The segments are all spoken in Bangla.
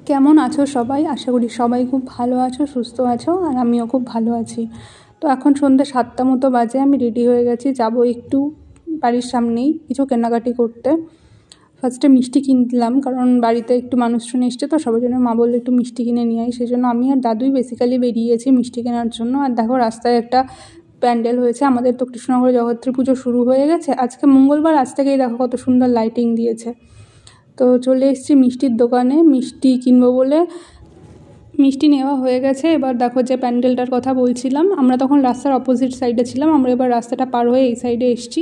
কেমন আছো সবাই? আশা করি সবাই খুব ভালো আছো, সুস্থ আছো, আর আমিও খুব ভালো আছি। তো এখন সন্ধ্যে 7টা মতো বাজে, আমি রেডি হয়ে গেছি, যাব একটু বাড়ির সামনেই কিছু কেনাকাটি করতে। ফার্স্টে মিষ্টি কিনলাম, কারণ বাড়িতে একটু মানুষজন এসছে, তো সবার জন্য মা বললো একটু মিষ্টি কিনে নিয়ে আই। সেই জন্য আমি আর দাদুই বেসিক্যালি বেরিয়েছি মিষ্টি কেনার জন্য। আর দেখো রাস্তায় একটা প্যান্ডেল হয়েছে, আমাদের তো কৃষ্ণনগরে জগদ্ধাত্রী পুজো শুরু হয়ে গেছে, আজকে মঙ্গলবার, আজ থেকেই দেখো কত সুন্দর লাইটিং দিয়েছে। তো চলে এসেছি মিষ্টির দোকানে, মিষ্টি কিনবো বলে মিষ্টি নেওয়া হয়ে গেছে। এবার দেখো যে প্যান্ডেলটার কথা বলছিলাম, আমরা তখন রাস্তার অপোজিট সাইডে ছিলাম, আমরা এবার রাস্তাটা পার হয়ে এই সাইডে এসেছি।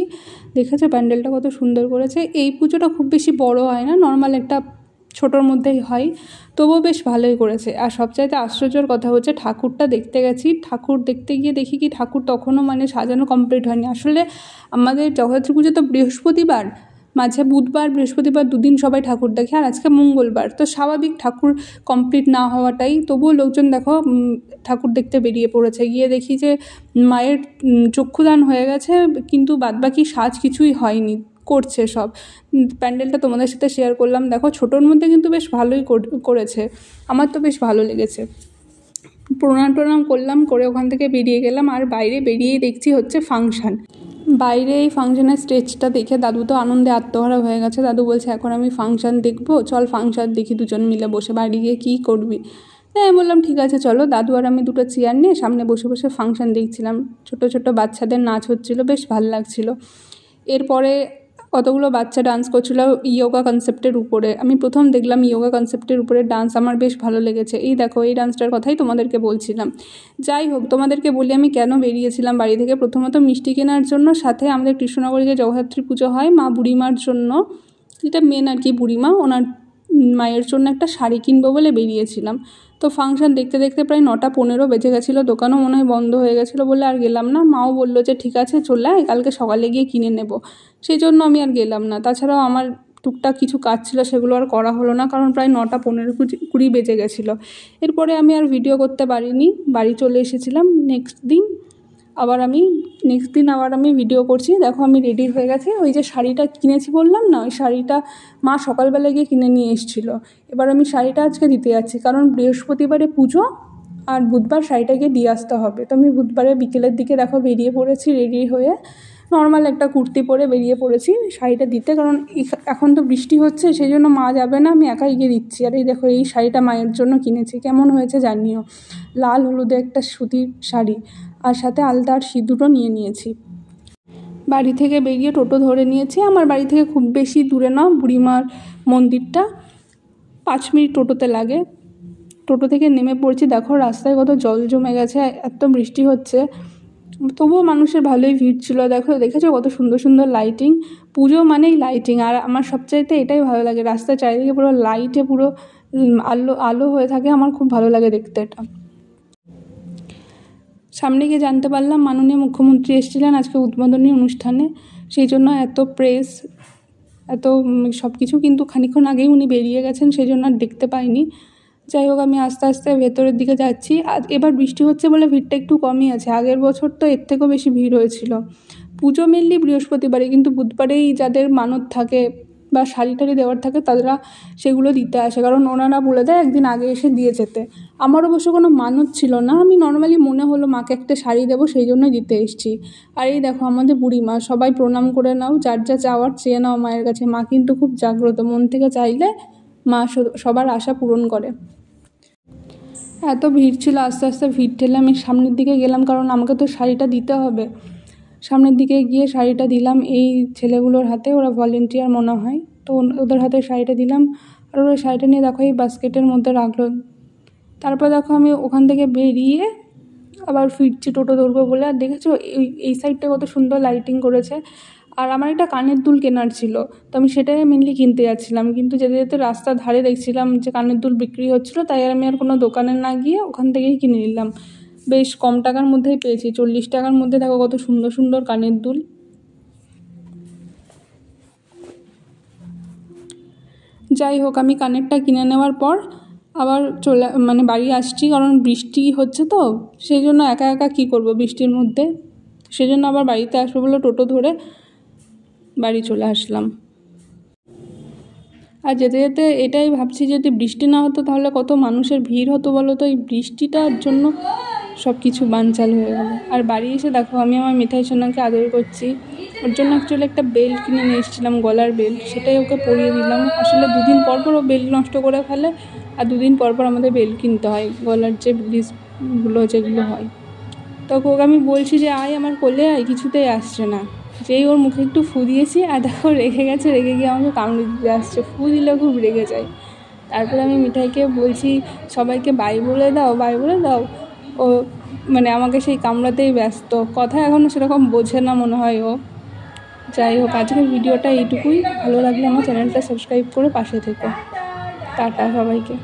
দেখেছো প্যান্ডেলটা কত সুন্দর করেছে। এই পুজোটা খুব বেশি বড় হয় না, নর্মাল একটা ছোটোর মধ্যেই হয়, তবুও বেশ ভালোই করেছে। আর সবচাইতে আশ্চর্যের কথা হচ্ছে ঠাকুরটা দেখতে গেছি, ঠাকুর দেখতে গিয়ে দেখি কি ঠাকুর তখনও সাজানো কমপ্লিট হয়নি। আসলে আমাদের জগদ্ধাত্রী পুজো তো বৃহস্পতিবার, মাঝে বুধবার বৃহস্পতিবার দুদিন সবাই ঠাকুর দেখে, আর আজকে মঙ্গলবার, তো স্বাভাবিক ঠাকুর কমপ্লিট না হওয়াটাই। তবুও লোকজন দেখো ঠাকুর দেখতে বেরিয়ে পড়েছে। গিয়ে দেখি যে মায়ের চক্ষুদান হয়ে গেছে, কিন্তু বাদবাকি সাজ কিছুই হয়নি, করছে সব। প্যান্ডেলটা তোমাদের সাথে শেয়ার করলাম, দেখো ছোটোর মধ্যে কিন্তু বেশ ভালোই করেছে, আমার তো বেশ ভালো লেগেছে। প্রণাম করলাম, করে ওখান থেকে বেরিয়ে গেলাম। আর বাইরে বেরিয়েই দেখছি হচ্ছে ফাংশান। বাইরে এই ফাংশানের স্টেজটা দেখে দাদু তো আনন্দে আত্মহারা হয়ে গেছে। দাদু বলছে এখন আমি ফাংশান দেখবো, চল ফাংশান দেখি দুজন মিলে বসে, বাড়ি গিয়ে কী করবি। হ্যাঁ বললাম ঠিক আছে চলো। দাদু আর আমি দুটো চেয়ার নিয়ে সামনে বসে বসে ফাংশান দেখছিলাম। ছোট ছোট বাচ্চাদের নাচ হচ্ছিলো, বেশ ভালো লাগছিলো। এরপরে কতগুলো বাচ্চা ডান্স করছিল ইয়োগা কনসেপ্টের উপরে। আমি প্রথম দেখলাম ইয়োগা কনসেপ্টের উপরে ডান্স, আমার বেশ ভালো লেগেছে। এই দেখো এই ডান্সটার কথাই তোমাদেরকে বলছিলাম। যাই হোক, তোমাদেরকে বলি আমি কেন বেরিয়েছিলাম বাড়ি থেকে। প্রথমত মিষ্টি কেনার জন্য, সাথে আমাদের কৃষ্ণনগরে যে জগদ্ধাত্রী পুজো হয় মা বুড়িমার জন্য, যেটা মেন আর কি বুড়িমা, ওনার মায়ের জন্য একটা শাড়ি কিনবো বলে বেরিয়েছিলাম। তো ফাংশান দেখতে দেখতে প্রায় 9:15 বেজে গেছিলো, দোকানও মনে হয় বন্ধ হয়ে গেছিলো বলে আর গেলাম না। মাও বললো যে ঠিক আছে চলে আয়, কালকে সকালে গিয়ে কিনে নেব। সেই জন্য আমি আর গেলাম না। তাছাড়াও আমার টুকটাক কিছু কাজ ছিল, সেগুলো আর করা হলো না, কারণ প্রায় 9:15-20 বেজে গেছিলো। এরপরে আমি আর ভিডিও করতে পারিনি, বাড়ি চলে এসেছিলাম। নেক্সট দিন আবার আমি ভিডিও করছি। দেখো আমি রেডি হয়ে গেছি, ওই যে শাড়িটা কিনেছি বললাম না, ওই শাড়িটা মা সকালবেলা গিয়ে কিনে নিয়ে এসেছিলো। এবার আমি শাড়িটা আজকে দিতে যাচ্ছি, কারণ বৃহস্পতিবারে পুজো আর বুধবার শাড়িটা গিয়ে দিয়ে আসতে হবে। তো আমি বুধবারে বিকেলের দিকে দেখো বেরিয়ে পড়েছি রেডি হয়ে, নর্মাল একটা কুর্তি পরে বেরিয়ে পড়েছি শাড়িটা দিতে, কারণ এখন তো বৃষ্টি হচ্ছে, সেই জন্য মা যাবে না, আমি একাই গিয়ে দিচ্ছি। আর এই দেখো এই শাড়িটা মায়ের জন্য কিনেছি, কেমন হয়েছে জানিও। লাল হলুদে একটা সুতির শাড়ি, আর সাথে আলতা আর সিঁদুরও নিয়ে নিয়েছি। বাড়ি থেকে বেরিয়ে টোটো ধরে নিয়েছি। আমার বাড়ি থেকে খুব বেশি দূরে না বুড়িমার মন্দিরটা, 5 মিনিট টোটোতে লাগে। টোটো থেকে নেমে পড়ছি, দেখো রাস্তায় কত জল জমে গেছে, এত বৃষ্টি হচ্ছে, তবুও মানুষের ভালোই ভিড় ছিল। দেখেছো কত সুন্দর সুন্দর লাইটিং। পুজো মানেই লাইটিং, আর আমার সবচাইতে এটাই ভালো লাগে, রাস্তার চারিদিকে পুরো লাইটে পুরো আলো আলো হয়ে থাকে, আমার খুব ভালো লাগে দেখতে এটা। সামনে গিয়ে জানতে পারলাম মাননীয় মুখ্যমন্ত্রী এসেছিলেন আজকে উদ্বোধনী অনুষ্ঠানে, সেই জন্য এত প্রেস, এত সব কিছু, কিন্তু খানিকক্ষণ আগেই উনি বেরিয়ে গেছেন, সেই জন্য আর দেখতে পাইনি। যাই হোক, আমি আস্তে আস্তে ভেতরের দিকে যাচ্ছি। আর এবার বৃষ্টি হচ্ছে বলে ভিড়টা একটু কমই আছে, আগের বছর তো এর থেকেও বেশি ভিড় হয়েছিল। পুজো মেনলি বৃহস্পতিবারে, কিন্তু বুধবারেই যাদের মানত থাকে বা শাড়ি টাড়ি দেওয়ার থাকে তারা সেগুলো দিতে আসে, কারণ ওনারা বলে দেয় একদিন আগে এসে দিয়ে যেতে। আমার অবশ্য কোনো মানত ছিল না, আমি নর্মালি মনে হলো মাকে একটা শাড়ি দেবো, সেই জন্যই দিতে এসেছি। আর এই দেখো আমাদের বুড়িমা, সবাই প্রণাম করে নাও, যার যা চাওয়ার চেয়ে নাও মায়ের কাছে। মা কিন্তু খুব জাগ্রত, মন থেকে চাইলে মা সবার আশা পূরণ করে। এত ভিড় ছিল, আস্তে আস্তে ভিড় ঠেলে আমি সামনের দিকে গেলাম, কারণ আমাকে তো শাড়িটা দিতে হবে। সামনের দিকে গিয়ে শাড়িটা দিলাম এই ছেলেগুলোর হাতে, ওরা ভলেন্টিয়ার মনে হয়, তো ওদের হাতে শাড়িটা দিলাম। আর ওরা শাড়িটা নিয়ে দেখো এই বাস্কেটের মধ্যে রাখলো। তারপর দেখো আমি ওখান থেকে বেরিয়ে আবার ফিরছি টোটো ধরবো বলে। আর দেখেছো এই সাইডটা কত সুন্দর লাইটিং করেছে। আর আমার একটা কানের দুল কেনার ছিল, তো আমি সেটাই মেনলি কিনতে যাচ্ছিলাম, কিন্তু যেতে যেতে রাস্তার ধারে দেখছিলাম যে কানের দুল বিক্রি হচ্ছিলো, তাই আর আমি আর কোনো দোকানে না গিয়ে ওখান থেকেই কিনে নিলাম। বেশ কম টাকার মধ্যেই পেয়েছি, 40 টাকার মধ্যে দেখো কত সুন্দর সুন্দর কানের দুল। যাই হোক, আমি কানেরটা কিনে নেওয়ার পর আবার বাড়ি আসছি, কারণ বৃষ্টি হচ্ছে তো, সেই জন্য একা একা কী করবো বৃষ্টির মধ্যে, সেই জন্য আবার বাড়িতে আসবো বলে টোটো ধরে বাড়ি চলে আসলাম। আর যেতে যেতে এটাই ভাবছি, যদি বৃষ্টি না হতো তাহলে কত মানুষের ভিড় হতো বলো তো। এই বৃষ্টিটার জন্য সব কিছু বানচাল হয়ে গেল। আর বাড়ি এসে দেখো আমি আমার মিঠাই সোনাকে আদর করছি। ওর জন্য অ্যাকচুয়ালি একটা বেল্ট কিনে নিয়ে এসেছিলাম, গলার বেল্ট, সেটাই ওকে পরিয়ে দিলাম। আসলে 2 দিন পর পর ও বেল্ট নষ্ট করে ফেলে, আর 2 দিন পর পর আমাদের বেল্ট কিনতে হয়, গলার যে ব্লিচগুলো যেগুলো হয়। তো ওকে আমি বলছি যে আয় আমার কোলে আয়, কিছুতেই আসছে না। যেই ওর মুখে একটু ফু দিয়েছি আর দেখো রেগে গেছে, রেগে গিয়ে আমাকে কামড়ে দিতে আসছে, ফু দিলে খুব রেগে যায়। তারপরে আমি মিঠাইকে বলছি সবাইকে বাই বলে দাও, বাই বলে দাও। ও মানে আমাকে সেই কামড়াতেই ব্যস্ত, কথা এখনও সেরকম বোঝে না মনে হয় ও। যাই হোক, আজকের ভিডিওটা এইটুকুই। ভালো লাগলে আমার চ্যানেলটা সাবস্ক্রাইব করে পাশে থেকো। টাটা সবাইকে।